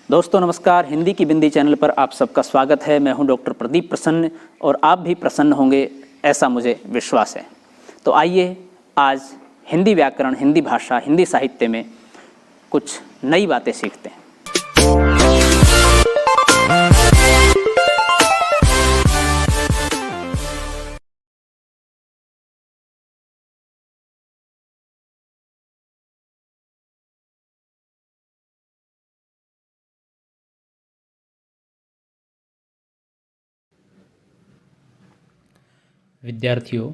दोस्तों नमस्कार, हिंदी की बिंदी चैनल पर आप सबका स्वागत है। मैं हूं डॉक्टर प्रदीप प्रसन्न और आप भी प्रसन्न होंगे ऐसा मुझे विश्वास है। तो आइए आज हिंदी व्याकरण, हिंदी भाषा, हिंदी साहित्य में कुछ नई बातें सीखते हैं। विद्यार्थियों,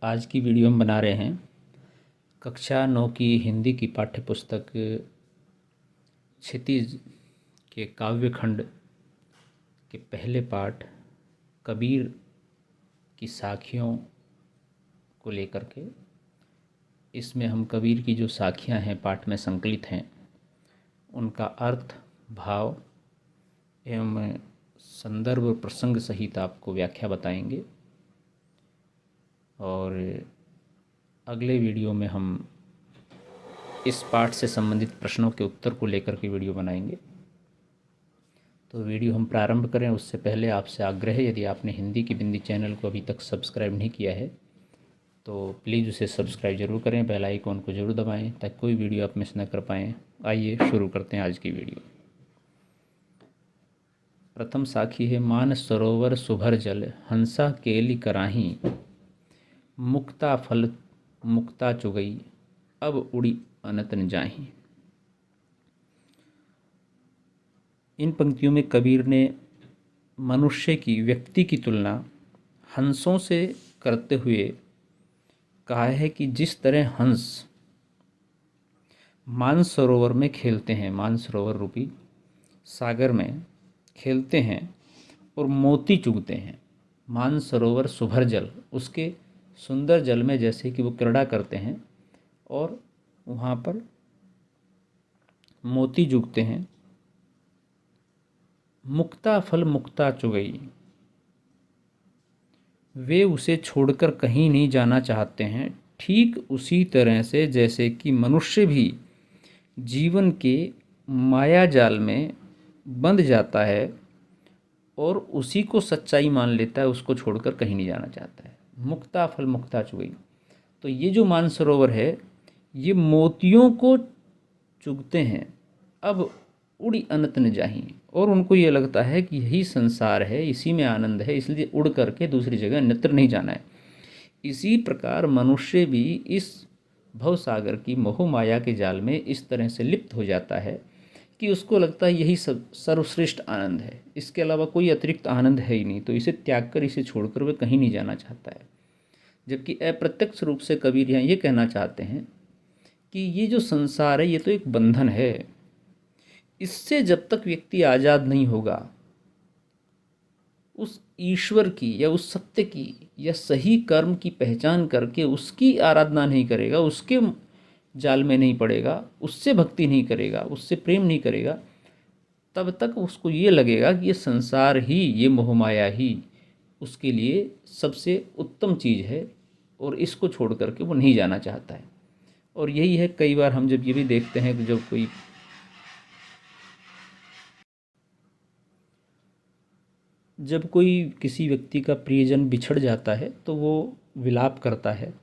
आज की वीडियो हम बना रहे हैं कक्षा 9 की हिंदी की पाठ्य पुस्तक क्षितिज के काव्यखंड के पहले पाठ कबीर की साखियों को लेकर के। इसमें हम कबीर की जो साखियां हैं पाठ में संकलित हैं उनका अर्थ, भाव एवं संदर्भ प्रसंग सहित आपको व्याख्या बताएंगे और अगले वीडियो में हम इस पाठ से संबंधित प्रश्नों के उत्तर को लेकर के वीडियो बनाएंगे। तो वीडियो हम प्रारंभ करें उससे पहले आपसे आग्रह है, यदि आपने हिंदी की बिंदी चैनल को अभी तक सब्सक्राइब नहीं किया है तो प्लीज़ उसे सब्सक्राइब जरूर करें, बेल आइकॉन को जरूर दबाएं ताकि कोई वीडियो आप मिस न कर पाएँ। आइए शुरू करते हैं आज की वीडियो। प्रथम साखी है, मान सरोवर सुभर जल हंसा केली कराही, मुक्ता फल मुक्ता चुगई अब उड़ी अनत न जाही। इन पंक्तियों में कबीर ने मनुष्य की, व्यक्ति की तुलना हंसों से करते हुए कहा है कि जिस तरह हंस मानसरोवर में खेलते हैं, मानसरोवर रूपी सागर में खेलते हैं और मोती चुगते हैं। मानसरोवर सुभर जल, उसके सुंदर जल में जैसे कि वो क्रीड़ा करते हैं और वहाँ पर मोती चुगते हैं। मुक्ता फल मुक्ता चुगई, वे उसे छोड़कर कहीं नहीं जाना चाहते हैं। ठीक उसी तरह से जैसे कि मनुष्य भी जीवन के माया जाल में बंध जाता है और उसी को सच्चाई मान लेता है, उसको छोड़कर कहीं नहीं जाना चाहता है। मुक्ता फल मुक्ता चुगई, तो ये जो मानसरोवर है ये मोतियों को चुगते हैं, अब उड़ी अनत न जाही, और उनको ये लगता है कि यही संसार है, इसी में आनंद है, इसलिए उड़ करके दूसरी जगह अन्यत्र नहीं जाना है। इसी प्रकार मनुष्य भी इस भवसागर की मोह माया के जाल में इस तरह से लिप्त हो जाता है कि उसको लगता है यही सब सर्वश्रेष्ठ आनंद है, इसके अलावा कोई अतिरिक्त आनंद है ही नहीं, तो इसे त्याग कर, इसे छोड़कर वह कहीं नहीं जाना चाहता है। जबकि अप्रत्यक्ष रूप से कबीर यहाँ ये कहना चाहते हैं कि ये जो संसार है ये तो एक बंधन है, इससे जब तक व्यक्ति आज़ाद नहीं होगा, उस ईश्वर की या उस सत्य की या सही कर्म की पहचान करके उसकी आराधना नहीं करेगा, उसके जाल में नहीं पड़ेगा, उससे भक्ति नहीं करेगा, उससे प्रेम नहीं करेगा, तब तक उसको ये लगेगा कि ये संसार ही, ये मोहमाया ही उसके लिए सबसे उत्तम चीज़ है और इसको छोड़ करके वो नहीं जाना चाहता है। और यही है, कई बार हम जब ये भी देखते हैं कि जब कोई किसी व्यक्ति का प्रियजन बिछड़ जाता है तो वो विलाप करता है,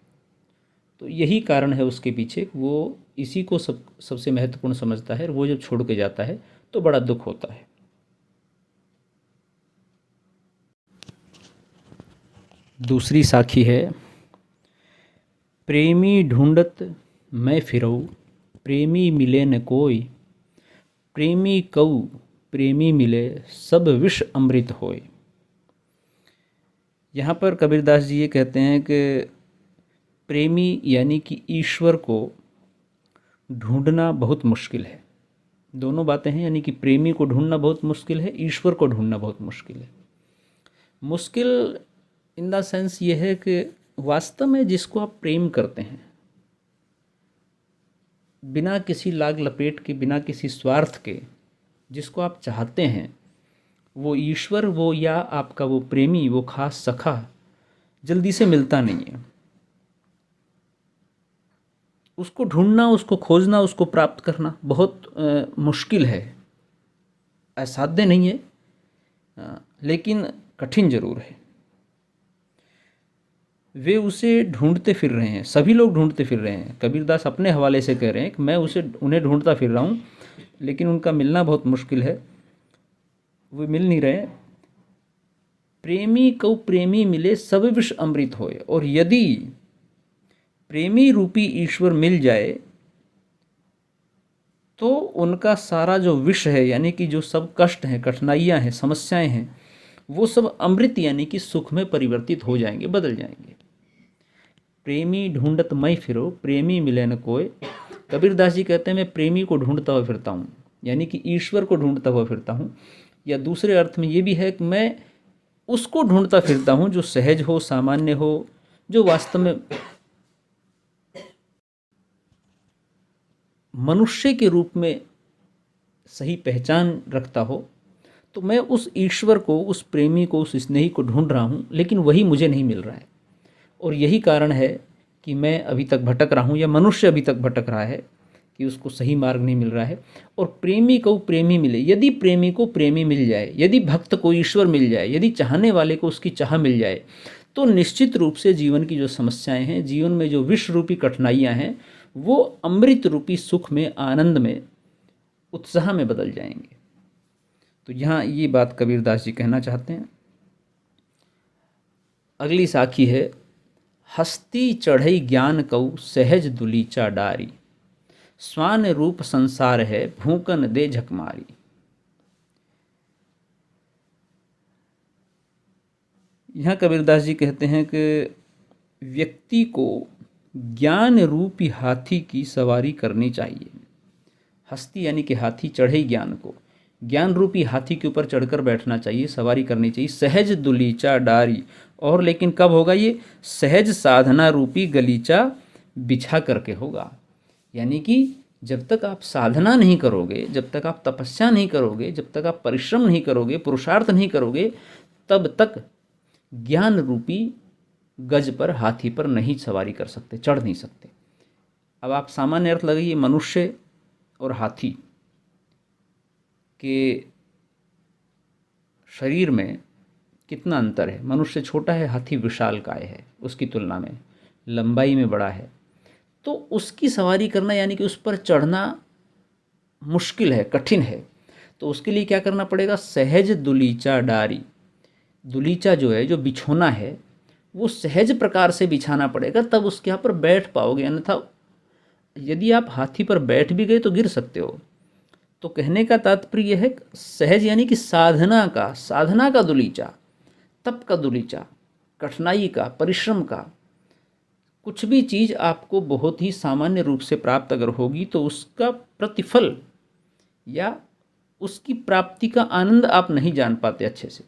तो यही कारण है उसके पीछे, वो इसी को सबसे महत्वपूर्ण समझता है और वो जब छोड़ के जाता है तो बड़ा दुख होता है। दूसरी साखी है, प्रेमी ढूंढत मैं फिरऊ, प्रेमी मिले न कोई, प्रेमी कऊ प्रेमी मिले सब विष अमृत होय। यहाँ पर कबीरदास जी ये कहते हैं कि प्रेमी यानी कि ईश्वर को ढूंढना बहुत मुश्किल है। दोनों बातें हैं, यानी कि प्रेमी को ढूंढना बहुत मुश्किल है, ईश्वर को ढूंढना बहुत मुश्किल है। मुश्किल इन द सेंस ये है कि वास्तव में जिसको आप प्रेम करते हैं, बिना किसी लाग लपेट के, बिना किसी स्वार्थ के, जिसको आप चाहते हैं, वो ईश्वर, वो या आपका वो प्रेमी, वो खास सखा जल्दी से मिलता नहीं है। उसको ढूंढना, उसको खोजना, उसको प्राप्त करना बहुत मुश्किल है। असाध्य नहीं है, लेकिन कठिन जरूर है। वे उसे ढूंढते फिर रहे हैं, सभी लोग ढूंढते फिर रहे हैं। कबीरदास अपने हवाले से कह रहे हैं कि मैं उन्हें ढूंढता फिर रहा हूँ, लेकिन उनका मिलना बहुत मुश्किल है, वो मिल नहीं रहे। प्रेमी को प्रेमी मिले सब विष अमृत होए, और यदि प्रेमी रूपी ईश्वर मिल जाए तो उनका सारा जो विष है, यानी कि जो सब कष्ट हैं, कठिनाइयाँ हैं, समस्याएं हैं, वो सब अमृत यानी कि सुख में परिवर्तित हो जाएंगे, बदल जाएंगे। प्रेमी ढूंढत मैं फिरो, प्रेमी मिले न कोय। कबीरदास जी कहते हैं मैं प्रेमी को ढूंढता हुआ फिरता हूँ, यानी कि ईश्वर को ढूंढता हुआ फिरता हूँ। या दूसरे अर्थ में ये भी है कि मैं उसको ढूंढता फिरता हूँ जो सहज हो, सामान्य हो, जो वास्तव में मनुष्य के रूप में सही पहचान रखता हो। तो मैं उस ईश्वर को, उस प्रेमी को, उस स्नेही को ढूंढ रहा हूँ, लेकिन वही मुझे नहीं मिल रहा है। और यही कारण है कि मैं अभी तक भटक रहा हूँ, या मनुष्य अभी तक भटक रहा है कि उसको सही मार्ग नहीं मिल रहा है। और प्रेमी को प्रेमी मिले, यदि प्रेमी को प्रेमी मिल जाए, यदि भक्त को ईश्वर मिल जाए, यदि चाहने वाले को उसकी चाह मिल जाए, तो निश्चित रूप से जीवन की जो समस्याएं हैं, जीवन में जो विष रूपी कठिनाइयाँ हैं, वो अमृत रूपी सुख में, आनंद में, उत्साह में बदल जाएंगे। तो यहाँ ये बात कबीरदास जी कहना चाहते हैं। अगली साखी है, हस्ती चढ़ई ज्ञान कऊ सहज दुलीचा डारी, स्वान रूप संसार है भूकन दे झकमारी। यहाँ कबीरदास जी कहते हैं कि व्यक्ति को ज्ञान रूपी हाथी की सवारी करनी चाहिए। हस्ती यानी कि हाथी चढ़े ज्ञान को, ज्ञान रूपी हाथी के ऊपर चढ़कर बैठना चाहिए, सवारी करनी चाहिए। सहज दुलीचा डारी, और लेकिन कब होगा ये? सहज साधना रूपी गलीचा बिछा करके होगा। यानी कि जब तक आप साधना नहीं करोगे, जब तक आप तपस्या नहीं करोगे, जब तक आप परिश्रम नहीं करोगे, पुरुषार्थ नहीं करोगे, तब तक ज्ञान रूपी गज पर, हाथी पर नहीं सवारी कर सकते, चढ़ नहीं सकते। अब आप सामान्य अर्थ लगाइए, मनुष्य और हाथी के शरीर में कितना अंतर है। मनुष्य छोटा है, हाथी विशालकाय है, उसकी तुलना में लंबाई में बड़ा है। तो उसकी सवारी करना यानी कि उस पर चढ़ना मुश्किल है, कठिन है। तो उसके लिए क्या करना पड़ेगा? सहज दुलीचा डारी। दुलीचा जो है, जो बिछोना है, वो सहज प्रकार से बिछाना पड़ेगा, तब उसके यहाँ पर बैठ पाओगे। अन्यथा यदि आप हाथी पर बैठ भी गए तो गिर सकते हो। तो कहने का तात्पर्य यह है, सहज यानी कि साधना का दुलीचा, तप का दुलीचा, कठिनाई का, परिश्रम का। कुछ भी चीज़ आपको बहुत ही सामान्य रूप से प्राप्त अगर होगी तो उसका प्रतिफल या उसकी प्राप्ति का आनंद आप नहीं जान पाते अच्छे से।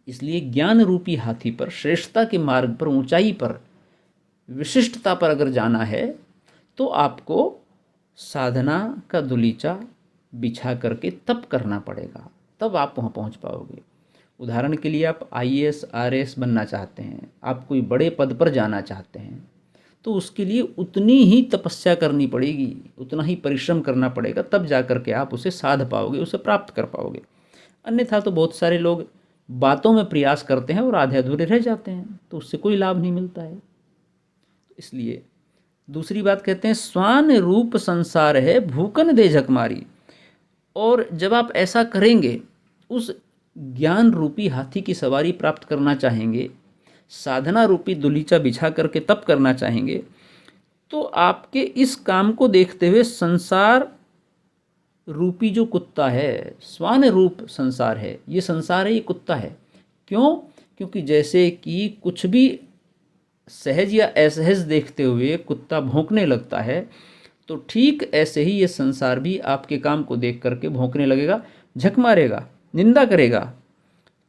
इसलिए ज्ञान रूपी हाथी पर, श्रेष्ठता के मार्ग पर, ऊंचाई पर, विशिष्टता पर अगर जाना है तो आपको साधना का दुलीचा बिछा करके तप करना पड़ेगा, तब आप वहाँ पहुँच पाओगे। उदाहरण के लिए आप IAS RAS बनना चाहते हैं, आप कोई बड़े पद पर जाना चाहते हैं, तो उसके लिए उतनी ही तपस्या करनी पड़ेगी, उतना ही परिश्रम करना पड़ेगा, तब जा कर के आप उसे साध पाओगे, उसे प्राप्त कर पाओगे। अन्यथा तो बहुत सारे लोग बातों में प्रयास करते हैं और आधे अधूरे रह जाते हैं, तो उससे कोई लाभ नहीं मिलता है। इसलिए दूसरी बात कहते हैं, स्वान रूप संसार है भूकन दे झकमारी। और जब आप ऐसा करेंगे, उस ज्ञान रूपी हाथी की सवारी प्राप्त करना चाहेंगे, साधना रूपी दुलीचा बिछा करके तप करना चाहेंगे, तो आपके इस काम को देखते हुए संसार रूपी जो कुत्ता है, स्वान रूप संसार है, ये संसार है, ये कुत्ता है। क्यों? क्योंकि जैसे कि कुछ भी सहज या असहज देखते हुए कुत्ता भौंकने लगता है, तो ठीक ऐसे ही ये संसार भी आपके काम को देख करके भौंकने लगेगा, झक मारेगा, निंदा करेगा,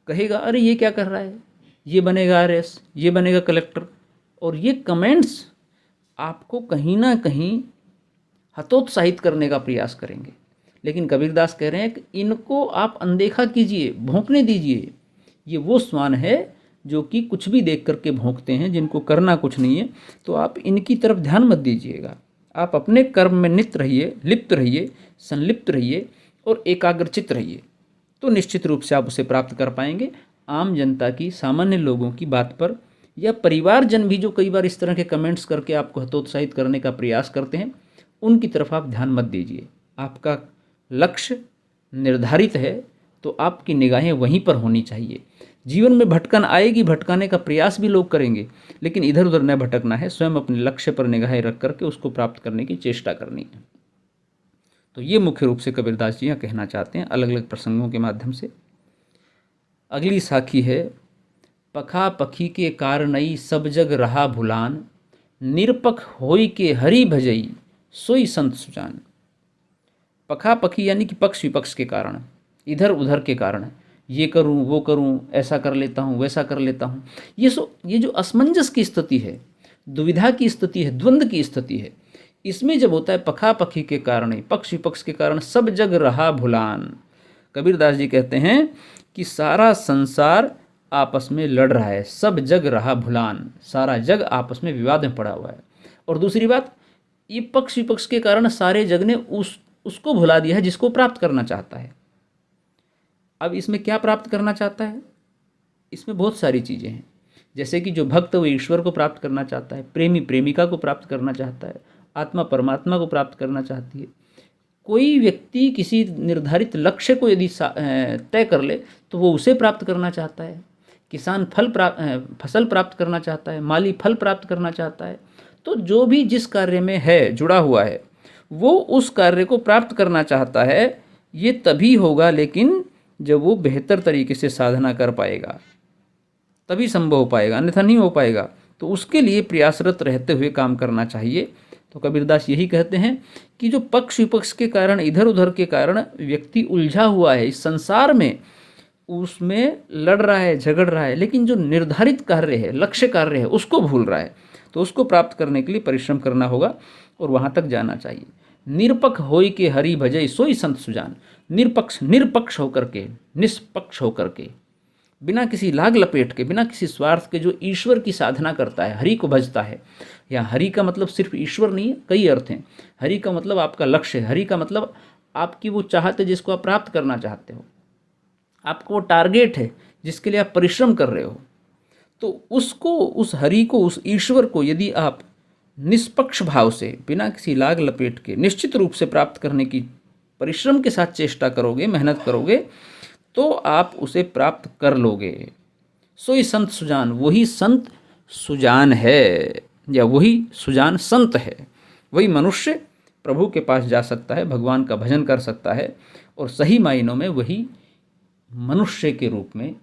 कहेगा अरे ये क्या कर रहा है, ये बनेगा RS, ये बनेगा कलेक्टर। और ये कमेंट्स आपको कहीं ना कहीं हतोत्साहित करने का प्रयास करेंगे। लेकिन कबीरदास कह रहे हैं कि इनको आप अनदेखा कीजिए, भौंकने दीजिए। ये वो श्वान है जो कि कुछ भी देख करके भौंकते हैं, जिनको करना कुछ नहीं है, तो आप इनकी तरफ ध्यान मत दीजिएगा। आप अपने कर्म में नित्य रहिए, लिप्त रहिए, संलिप्त रहिए और एकाग्रचित रहिए। तो निश्चित रूप से आप उसे प्राप्त कर पाएंगे। आम जनता की, सामान्य लोगों की बात पर, या परिवारजन भी जो कई बार इस तरह के कमेंट्स करके आपको हतोत्साहित करने का प्रयास करते हैं, उनकी तरफ आप ध्यान मत दीजिए। आपका लक्ष्य निर्धारित है तो आपकी निगाहें वहीं पर होनी चाहिए। जीवन में भटकन आएगी, भटकाने का प्रयास भी लोग करेंगे, लेकिन इधर उधर न भटकना है। स्वयं अपने लक्ष्य पर निगाहें रख करके उसको प्राप्त करने की चेष्टा करनी है। तो ये मुख्य रूप से कबीरदास जी यहाँ कहना चाहते हैं अलग अलग प्रसंगों के माध्यम से। अगली साखी है, पखा पखी के कारणई सब जग रहा भुलान, निरपख होई के हरि भजई सोई संत सुजान। पखा पखी यानी कि पक्ष विपक्ष के कारण, इधर उधर के कारण, ये करूं वो करूं, ऐसा कर लेता हूं वैसा कर लेता हूं, ये जो असमंजस की स्थिति है, दुविधा की स्थिति है, द्वंद्व की स्थिति है, इसमें जब होता है पखा पखी के कारण, पक्ष विपक्ष के कारण, सब जग रहा भुलान। कबीरदास जी कहते हैं कि सारा संसार आपस में लड़ रहा है, सब जग रहा भुलान, सारा जग आपस में विवाद में पड़ा हुआ है। और दूसरी बात, ये पक्ष विपक्ष के कारण सारे जग ने उसको भुला दिया है जिसको प्राप्त करना चाहता है। अब इसमें क्या प्राप्त करना चाहता है? इसमें बहुत सारी चीज़ें हैं, जैसे कि जो भक्त वो ईश्वर को प्राप्त करना चाहता है, प्रेमी प्रेमिका को प्राप्त करना चाहता है, आत्मा परमात्मा को प्राप्त करना चाहती है। कोई व्यक्ति किसी निर्धारित लक्ष्य को यदि तय कर ले तो वो उसे प्राप्त करना चाहता है। किसान फसल प्राप्त करना चाहता है, माली फल प्राप्त करना चाहता है। तो जो भी जिस कार्य में है, जुड़ा हुआ है, वो उस कार्य को प्राप्त करना चाहता है। ये तभी होगा लेकिन जब वो बेहतर तरीके से साधना कर पाएगा, तभी संभव हो पाएगा, अन्यथा नहीं हो पाएगा। तो उसके लिए प्रयासरत रहते हुए काम करना चाहिए। तो कबीरदास यही कहते हैं कि जो पक्ष विपक्ष के कारण, इधर उधर के कारण व्यक्ति उलझा हुआ है इस संसार में, उसमें लड़ रहा है, झगड़ रहा है, लेकिन जो निर्धारित कार्य है, लक्ष्य कार्य है, उसको भूल रहा है। तो उसको प्राप्त करने के लिए परिश्रम करना होगा और वहाँ तक जाना चाहिए। निरपक्ष होई के हरि भजई सोई संत सुजान। निरपक्ष होकर के, निष्पक्ष होकर के, बिना किसी लाग लपेट के, बिना किसी स्वार्थ के जो ईश्वर की साधना करता है, हरि को भजता है। या हरि का मतलब सिर्फ ईश्वर नहीं है, कई अर्थ हैं। हरि का मतलब आपका लक्ष्य है, हरि का मतलब आपकी वो चाहत है जिसको आप प्राप्त करना चाहते हो, आपको वो टारगेट है जिसके लिए आप परिश्रम कर रहे हो। तो उसको, उस हरि को, उस ईश्वर को यदि आप निष्पक्ष भाव से, बिना किसी लाग लपेट के, निश्चित रूप से प्राप्त करने की परिश्रम के साथ चेष्टा करोगे, मेहनत करोगे, तो आप उसे प्राप्त कर लोगे। सोई संत सुजान, वही संत सुजान है, या वही सुजान संत है। वही मनुष्य प्रभु के पास जा सकता है, भगवान का भजन कर सकता है, और सही मायनों में वही मनुष्य के रूप में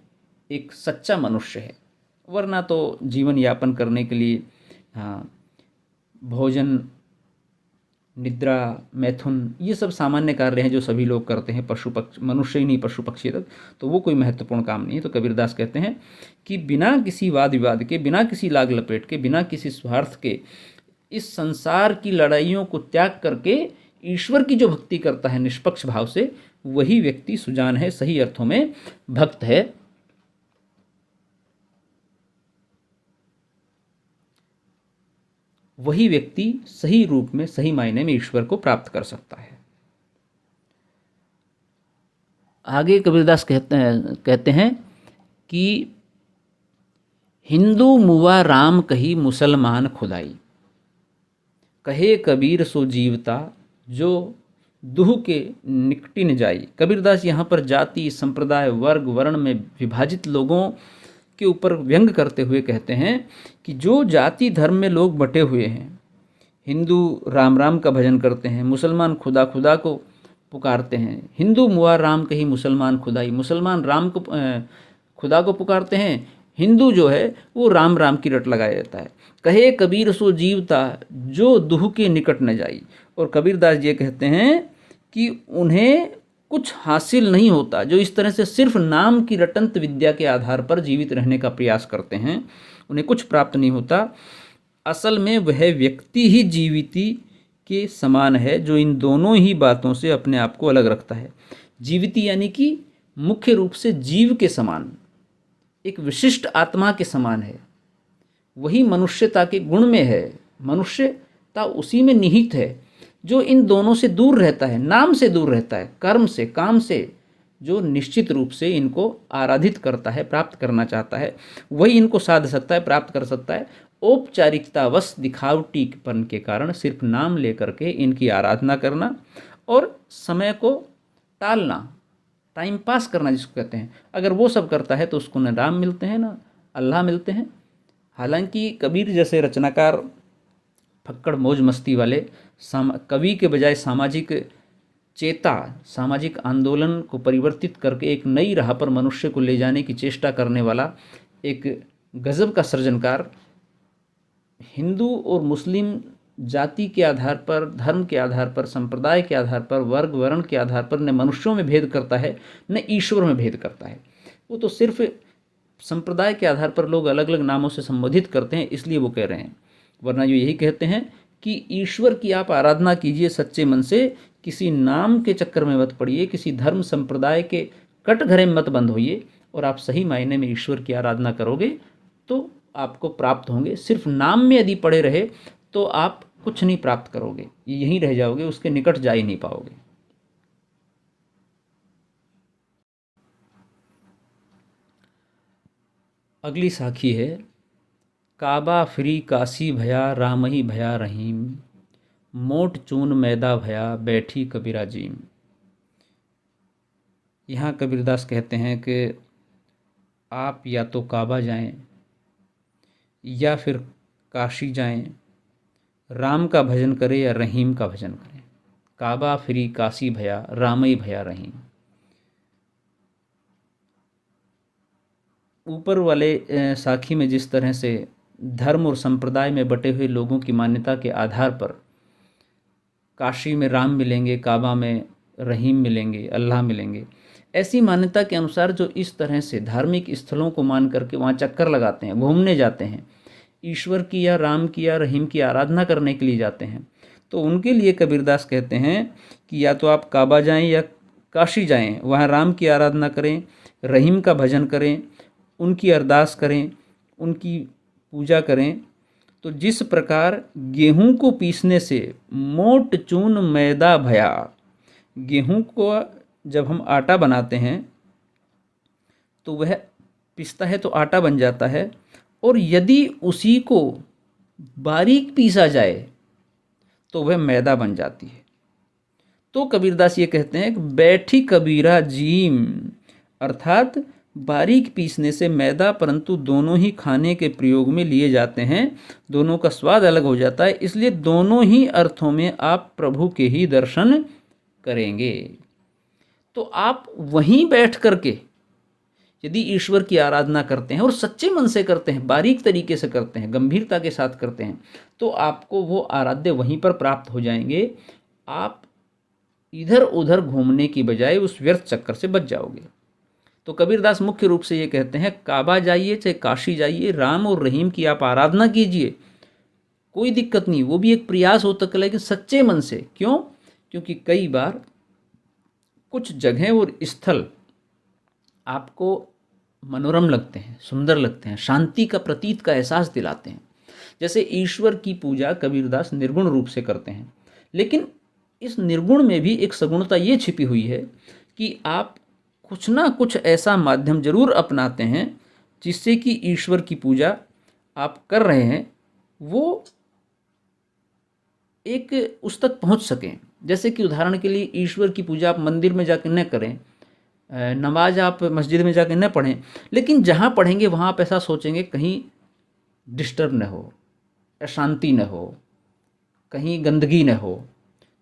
एक सच्चा मनुष्य है। वरना तो जीवन यापन करने के लिए भोजन, निद्रा, मैथुन, ये सब सामान्य कार्य हैं जो सभी लोग करते हैं, पशु पक्षी, मनुष्य ही नहीं पशु पक्षी तक, तो वो कोई महत्वपूर्ण काम नहीं है। तो कबीरदास कहते हैं कि बिना किसी वाद विवाद के, बिना किसी लाग लपेट के, बिना किसी स्वार्थ के, इस संसार की लड़ाइयों को त्याग करके ईश्वर की जो भक्ति करता है निष्पक्ष भाव से, वही व्यक्ति सुजान है, सही अर्थों में भक्त है। वही व्यक्ति सही रूप में, सही मायने में ईश्वर को प्राप्त कर सकता है। आगे कबीरदास कहते हैं कि हिंदू मुआ राम कही मुसलमान खुदाई, कहे कबीर सो जीवता जो दुह के निकटी न जाई। कबीरदास यहाँ पर जाति, संप्रदाय, वर्ग, वर्ण में विभाजित लोगों के ऊपर व्यंग करते हुए कहते हैं कि जो जाति धर्म में लोग बटे हुए हैं, हिंदू राम राम का भजन करते हैं, मुसलमान खुदा खुदा को पुकारते हैं। हिंदू मुआ राम कही मुसलमान खुदाई, मुसलमान राम को, खुदा को पुकारते हैं, हिंदू जो है वो राम राम की रट लगाया जाता है। कहे कबीर सो जीवता जो दुह के निकट न जाई। और कबीरदास जी कहते हैं कि उन्हें कुछ हासिल नहीं होता जो इस तरह से सिर्फ नाम की रटंत विद्या के आधार पर जीवित रहने का प्रयास करते हैं, उन्हें कुछ प्राप्त नहीं होता। असल में वह व्यक्ति ही जीविती के समान है जो इन दोनों ही बातों से अपने आप को अलग रखता है। जीविती यानी कि मुख्य रूप से जीव के समान, एक विशिष्ट आत्मा के समान है। वही मनुष्यता के गुण में है, मनुष्यता उसी में निहित है जो इन दोनों से दूर रहता है, नाम से दूर रहता है, कर्म से, काम से, जो निश्चित रूप से इनको आराधित करता है, प्राप्त करना चाहता है, वही इनको साध सकता है, प्राप्त कर सकता है। औपचारिकतावश दिखावटीपन के कारण सिर्फ नाम लेकर के इनकी आराधना करना और समय को टालना, टाइम पास करना जिसको कहते हैं, अगर वो सब करता है तो उसको न राम मिलते हैं न अल्लाह मिलते हैं। हालांकि कबीर जैसे रचनाकार फक्कड़ मौज मस्ती वाले कवि के बजाय सामाजिक चेता, सामाजिक आंदोलन को परिवर्तित करके एक नई राह पर मनुष्य को ले जाने की चेष्टा करने वाला एक गजब का सृजनकार, हिंदू और मुस्लिम जाति के आधार पर, धर्म के आधार पर, संप्रदाय के आधार पर, वर्ग वर्ण के आधार पर न मनुष्यों में भेद करता है न ईश्वर में भेद करता है। वो तो सिर्फ संप्रदाय के आधार पर लोग अलग अलग नामों से संबोधित करते हैं, इसलिए वो कह रहे हैं। वरना जो यही कहते हैं कि ईश्वर की आप आराधना कीजिए सच्चे मन से, किसी नाम के चक्कर में मत पड़िए, किसी धर्म संप्रदाय के कटघरे में मत बंद होइए, और आप सही मायने में ईश्वर की आराधना करोगे तो आपको प्राप्त होंगे। सिर्फ नाम में यदि पड़े रहे तो आप कुछ नहीं प्राप्त करोगे, यहीं रह जाओगे, उसके निकट जा ही नहीं पाओगे। अगली साखी है, काबा फ्री काशी भया राम ही भया रहीम, मोट चून मैदा भया बैठी कबीरा जीम। यहाँ कबीरदास कहते हैं कि आप या तो काबा जाएं या फिर काशी जाएं, राम का भजन करें या रहीम का भजन करें। काबा फ्री काशी भया राम ही भया रहीम। ऊपर वाले साखी में जिस तरह से धर्म और संप्रदाय में बटे हुए लोगों की मान्यता के आधार पर काशी में राम मिलेंगे, काबा में रहीम मिलेंगे, अल्लाह मिलेंगे, ऐसी मान्यता के अनुसार जो इस तरह से धार्मिक स्थलों को मान करके वहाँ चक्कर लगाते हैं, घूमने जाते हैं, ईश्वर की या राम की या रहीम की आराधना करने के लिए जाते हैं, तो उनके लिए कबीरदास कहते हैं कि या तो आप काबा जाएं या काशी जाएं, वहाँ राम की आराधना करें, रहीम का भजन करें, उनकी अरदास करें, उनकी पूजा करें। तो जिस प्रकार गेहूं को पीसने से मोट चून मैदा भया, गेहूं को जब हम आटा बनाते हैं तो वह पिसता है तो आटा बन जाता है, और यदि उसी को बारीक पीसा जाए तो वह मैदा बन जाती है। तो कबीरदास ये कहते हैं कि बैठी कबीरा जीम, अर्थात बारीक पीसने से मैदा, परंतु दोनों ही खाने के प्रयोग में लिए जाते हैं, दोनों का स्वाद अलग हो जाता है, इसलिए दोनों ही अर्थों में आप प्रभु के ही दर्शन करेंगे। तो आप वहीं बैठ करके यदि ईश्वर की आराधना करते हैं और सच्चे मन से करते हैं, बारीक तरीके से करते हैं, गंभीरता के साथ करते हैं, तो आपको वो आराध्य वहीं पर प्राप्त हो जाएंगे। आप इधर उधर घूमने की बजाय उस व्यर्थ चक्कर से बच जाओगे। तो कबीरदास मुख्य रूप से ये कहते हैं, काबा जाइए चाहे काशी जाइए, राम और रहीम की आप आराधना कीजिए, कोई दिक्कत नहीं, वो भी एक प्रयास होता है, लेकिन सच्चे मन से। क्यों? क्योंकि कई बार कुछ जगहें और स्थल आपको मनोरम लगते हैं, सुंदर लगते हैं, शांति का प्रतीत का एहसास दिलाते हैं। जैसे ईश्वर की पूजा कबीरदास निर्गुण रूप से करते हैं, लेकिन इस निर्गुण में भी एक सगुणता ये छिपी हुई है कि आप कुछ ना कुछ ऐसा माध्यम जरूर अपनाते हैं जिससे कि ईश्वर की पूजा आप कर रहे हैं वो एक उस तक पहुंच सकें। जैसे कि उदाहरण के लिए ईश्वर की पूजा आप मंदिर में जाकर न करें, नमाज आप मस्जिद में जाकर न पढ़ें, लेकिन जहाँ पढ़ेंगे वहाँ आप ऐसा सोचेंगे कहीं डिस्टर्ब न हो, अशांति न हो, कहीं गंदगी न हो।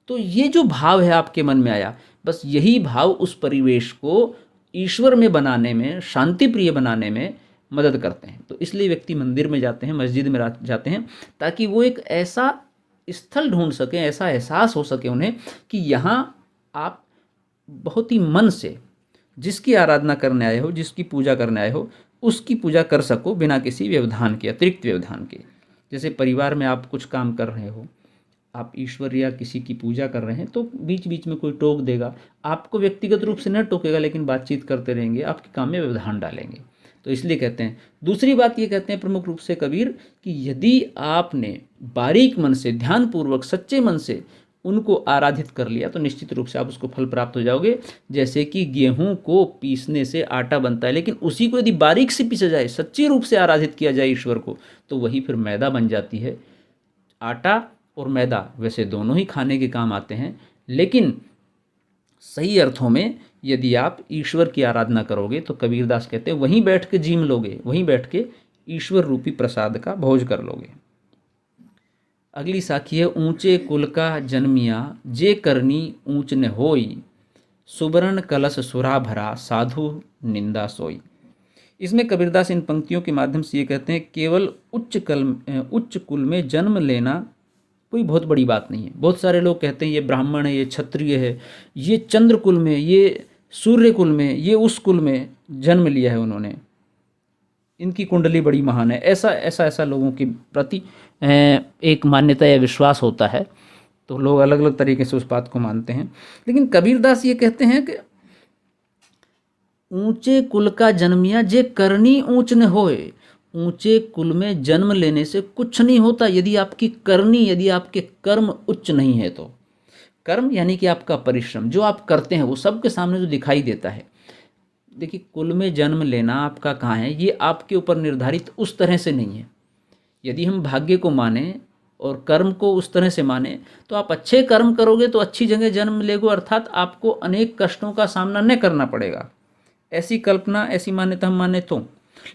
तो ये जो भाव है आपके मन में आया, बस यही भाव उस परिवेश को ईश्वर में बनाने में, शांति प्रिय बनाने में मदद करते हैं। तो इसलिए व्यक्ति मंदिर में जाते हैं, मस्जिद में जाते हैं, ताकि वो एक ऐसा स्थल ढूंढ सकें, ऐसा एहसास हो सके उन्हें कि यहाँ आप बहुत ही मन से जिसकी आराधना करने आए हो, जिसकी पूजा करने आए हो, उसकी पूजा कर सको बिना किसी व्यवधान के, अतिरिक्त व्यवधान के। जैसे परिवार में आप कुछ काम कर रहे हो, आप ईश्वर या किसी की पूजा कर रहे हैं, तो बीच बीच में कोई टोक देगा, आपको व्यक्तिगत रूप से न टोकेगा, लेकिन बातचीत करते रहेंगे, आपके काम में व्यवधान डालेंगे। तो इसलिए कहते हैं। दूसरी बात ये कहते हैं प्रमुख रूप से कबीर कि यदि आपने बारीक मन से, ध्यानपूर्वक, सच्चे मन से उनको आराधित कर लिया तो निश्चित रूप से आप उसको फल प्राप्त हो जाओगे। जैसे कि गेहूं को पीसने से आटा बनता है, लेकिन उसी को यदि बारीक से पीसा जाए, सच्ची रूप से आराधित किया जाए ईश्वर को, तो वही फिर मैदा बन जाती है। आटा और मैदा वैसे दोनों ही खाने के काम आते हैं, लेकिन सही अर्थों में यदि आप ईश्वर की आराधना करोगे तो कबीरदास कहते हैं वहीं बैठ के जीम लोगे, वहीं बैठ के ईश्वर रूपी प्रसाद का भोज कर लोगे। अगली साखी है, ऊंचे कुल का जन्मिया जे करनी ऊंच न होई, सुबरण कलश सुरा भरा साधु निंदा सोई। इसमें कबीरदास इन पंक्तियों के माध्यम से ये कहते हैं केवल उच्च कुल में जन्म लेना कोई बहुत बड़ी बात नहीं है। बहुत सारे लोग कहते हैं ये ब्राह्मण है, ये क्षत्रिय है, ये चंद्र कुल में, ये सूर्य कुल में, ये उस कुल में जन्म लिया है उन्होंने, इनकी कुंडली बड़ी महान है। ऐसा लोगों के प्रति एक मान्यता या विश्वास होता है, तो लोग अलग अलग तरीके से उस बात को मानते हैं। लेकिन कबीरदास ये कहते हैं कि ऊंचे कुल का जन्मिया जे करनी ऊंच न होए। ऊंचे कुल में जन्म लेने से कुछ नहीं होता यदि आपकी करनी, यदि आपके कर्म उच्च नहीं है तो। कर्म यानी कि आपका परिश्रम, जो आप करते हैं वो सबके सामने जो दिखाई देता है। देखिए, कुल में जन्म लेना आपका कहाँ है, ये आपके ऊपर निर्धारित उस तरह से नहीं है। यदि हम भाग्य को माने और कर्म को उस तरह से माने तो आप अच्छे कर्म करोगे तो अच्छी जगह जन्म लेगो, अर्थात आपको अनेक कष्टों का सामना न करना पड़ेगा। ऐसी कल्पना, ऐसी मान्यता हम माने तो,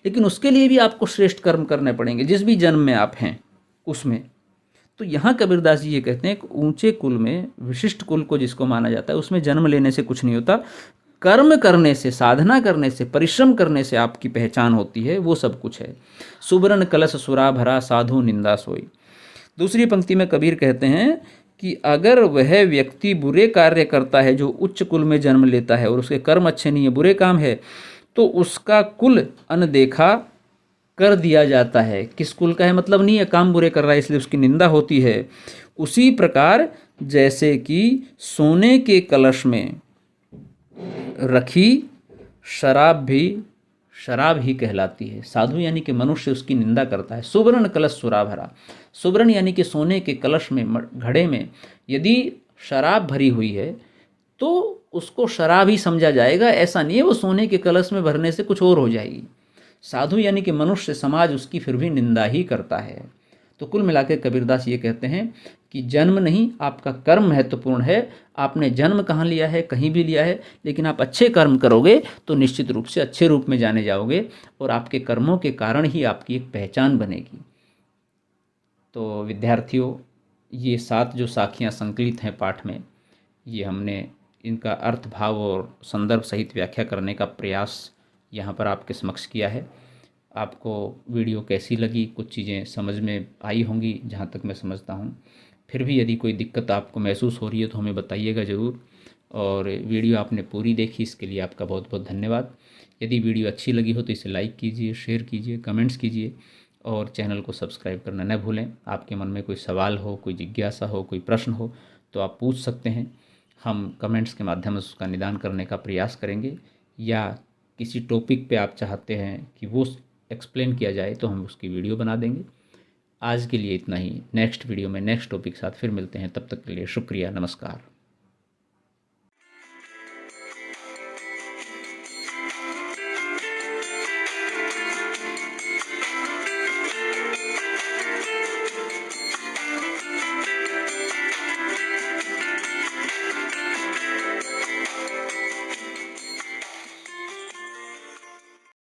लेकिन उसके लिए भी आपको श्रेष्ठ कर्म करने पड़ेंगे जिस भी जन्म में आप हैं उसमें। तो यहाँ कबीरदास जी ये कहते हैं कि ऊंचे कुल में, विशिष्ट कुल को जिसको माना जाता है, उसमें जन्म लेने से कुछ नहीं होता। कर्म करने से, साधना करने से, परिश्रम करने से आपकी पहचान होती है, वो सब कुछ है। सुबरन कलश सुरा भरा साधु निंदा सोई। दूसरी पंक्ति में कबीर कहते हैं कि अगर वह व्यक्ति बुरे कार्य करता है, जो उच्च कुल में जन्म लेता है और उसके कर्म अच्छे नहीं है, बुरे काम है, तो उसका कुल अनदेखा कर दिया जाता है। किस कुल का है मतलब नहीं है, काम बुरे कर रहा है इसलिए उसकी निंदा होती है। उसी प्रकार जैसे कि सोने के कलश में रखी शराब ही कहलाती है। साधु यानी कि मनुष्य उसकी निंदा करता है। सुवर्ण कलश सुरा भरा, सुवर्ण यानी कि सोने के कलश में, घड़े में यदि शराब भरी हुई है तो उसको शराब ही समझा जाएगा, ऐसा नहीं है वो सोने के कलश में भरने से कुछ और हो जाएगी। साधु यानी कि मनुष्य समाज उसकी फिर भी निंदा ही करता है। तो कुल मिलाकर कबीरदास ये कहते हैं कि जन्म नहीं, आपका कर्म महत्वपूर्ण है। आपने जन्म कहाँ लिया है, कहीं भी लिया है, लेकिन आप अच्छे कर्म करोगे तो निश्चित रूप से अच्छे रूप में जाने जाओगे और आपके कर्मों के कारण ही आपकी एक पहचान बनेगी। तो विद्यार्थियों, ये 7 जो साखियाँ संकलित हैं पाठ में, ये हमने इनका अर्थ, भाव और संदर्भ सहित व्याख्या करने का प्रयास यहाँ पर आपके समक्ष किया है। आपको वीडियो कैसी लगी, कुछ चीज़ें समझ में आई होंगी जहाँ तक मैं समझता हूँ। फिर भी यदि कोई दिक्कत आपको महसूस हो रही है तो हमें बताइएगा ज़रूर। और वीडियो आपने पूरी देखी, इसके लिए आपका बहुत बहुत धन्यवाद। यदि वीडियो अच्छी लगी हो तो इसे लाइक कीजिए, शेयर कीजिए, कमेंट्स कीजिए और चैनल को सब्सक्राइब करना न भूलें। आपके मन में कोई सवाल हो, कोई जिज्ञासा हो, कोई प्रश्न हो तो आप पूछ सकते हैं। हम कमेंट्स के माध्यम से उसका निदान करने का प्रयास करेंगे, या किसी टॉपिक पे आप चाहते हैं कि वो एक्सप्लेन किया जाए तो हम उसकी वीडियो बना देंगे। आज के लिए इतना ही। नेक्स्ट वीडियो में नेक्स्ट टॉपिक के साथ फिर मिलते हैं। तब तक के लिए शुक्रिया, नमस्कार।